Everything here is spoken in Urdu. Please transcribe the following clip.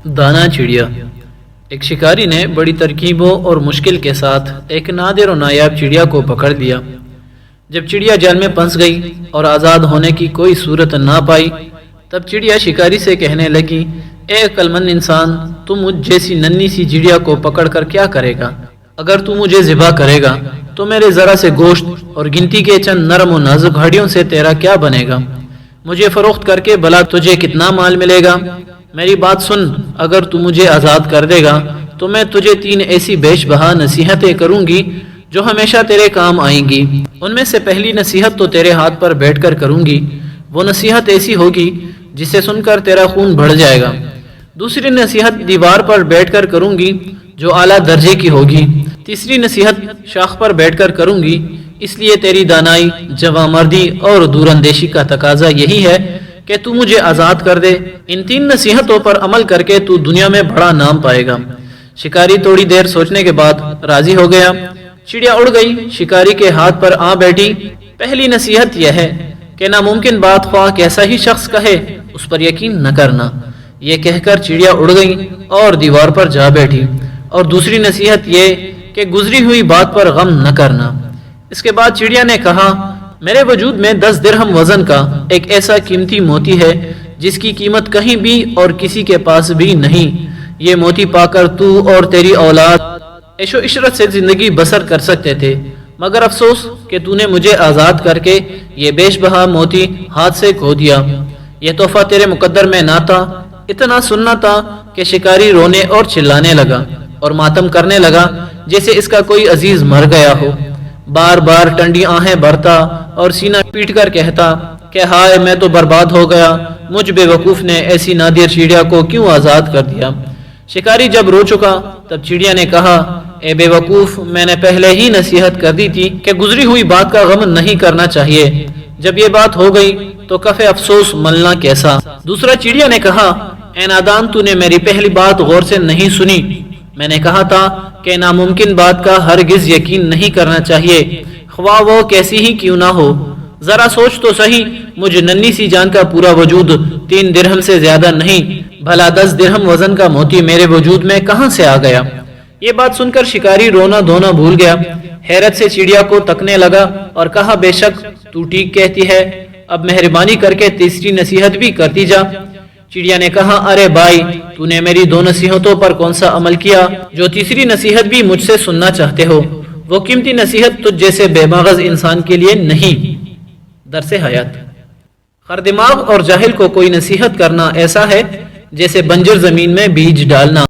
دانا چڑیا۔ ایک شکاری نے بڑی ترکیبوں اور مشکل کے ساتھ ایک نادر و نایاب چڑیا کو پکڑ لیا۔ جب چڑیا جال میں پھنس گئی اور آزاد ہونے کی کوئی صورت نہ پائی، تب چڑیا شکاری سے کہنے لگی، اے عقل مند انسان، تم مجھ جیسی ننھی سی چڑیا کو پکڑ کر کیا کرے گا؟ اگر تو مجھے ذبح کرے گا تو میرے ذرا سے گوشت اور گنتی کے چند نرم و نازک ہڈیوں سے تیرا کیا بنے گا؟ مجھے فروخت کر کے بھلا تجھے کتنا مال ملے گا؟ میری بات سن، اگر تو مجھے آزاد کر دے گا تو میں تجھے 3 ایسی بیش بہا نصیحتیں کروں گی جو ہمیشہ تیرے کام آئیں گی۔ ان میں سے پہلی نصیحت تو تیرے ہاتھ پر بیٹھ کر کروں گی، وہ نصیحت ایسی ہوگی جسے سن کر تیرا خون بڑھ جائے گا۔ دوسری نصیحت دیوار پر بیٹھ کر کروں گی جو اعلیٰ درجے کی ہوگی۔ تیسری نصیحت شاخ پر بیٹھ کر کروں گی، اس لیے تیری دانائی، جوانمردی اور دور اندیشی کا تقاضا یہی ہے کہ تو مجھے آزاد کر دے۔ ان 3 نصیحتوں پر عمل کر کے تو دنیا میں بڑا نام پائے گا۔ شکاری تھوڑی دیر سوچنے کے بعد راضی ہو گیا۔ چڑیا اڑ گئی، شکاری کے ہاتھ پر آ بیٹھی۔ پہلی نصیحت یہ ہے کہ ناممکن بات خواہ کیسا ہی شخص کہے اس پر یقین نہ کرنا۔ یہ کہہ کر چڑیا اڑ گئی اور دیوار پر جا بیٹھی۔ اور دوسری نصیحت یہ کہ گزری ہوئی بات پر غم نہ کرنا۔ اس کے بعد چڑیا نے کہا، میرے وجود میں 10 درہم وزن کا ایک ایسا قیمتی موتی ہے جس کی قیمت کہیں بھی اور کسی کے پاس بھی نہیں۔ یہ موتی پا کر تو اور تیری اولاد عیش و عشرت سے زندگی بسر کر سکتے تھے، مگر افسوس کہ تو نے مجھے آزاد کر کے یہ بیش بہا موتی ہاتھ سے کھو دیا۔ یہ تحفہ تیرے مقدر میں نہ تھا۔ اتنا سننا تھا کہ شکاری رونے اور چلانے لگا اور ماتم کرنے لگا جیسے اس کا کوئی عزیز مر گیا ہو۔ بار بار ٹنڈی آہیں بھرتا اور سینہ پیٹ کر کہتا کہ ہائے میں تو برباد ہو گیا، مجھ بے وقوف نے ایسی نادر چڑیا کو کیوں آزاد کر دیا۔ شکاری جب رو چکا تب چڑیا نے کہا، اے بے وقوف، میں نے پہلے ہی نصیحت کر دی تھی کہ گزری ہوئی بات کا غم نہیں کرنا چاہیے۔ جب یہ بات ہو گئی تو کف افسوس ملنا کیسا۔ دوسرا چڑیا نے کہا، اے نادان، تو نے میری پہلی بات غور سے نہیں سنی۔ میں نے کہا تھا کہ ناممکن بات کا ہرگز یقین نہیں کرنا چاہیے، خواہ وہ کیسی ہی کیوں نہ ہو۔ ذرا سوچ تو صحیح، مجھ ننھی سی جان کا پورا وجود 3 درہم سے زیادہ نہیں، بھلا 10 درہم وزن کا موتی میرے وجود میں کہاں سے آ گیا؟ یہ بات سن کر شکاری رونا دھونا بھول گیا، حیرت سے چڑیا کو تکنے لگا اور کہا، بے شک تو ٹھیک کہتی ہے، اب مہربانی کر کے تیسری نصیحت بھی کرتی جا۔ چڑیا نے کہا، ارے بھائی، تو نے میری 2 نصیحتوں پر کون سا عمل کیا جو تیسری نصیحت بھی مجھ سے سننا چاہتے ہو؟ وہ قیمتی نصیحت تجھ جیسے بے مغز انسان کے لیے نہیں۔ درس حیات۔ خر دماغ اور جاہل کو کوئی نصیحت کرنا ایسا ہے جیسے بنجر زمین میں بیج ڈالنا۔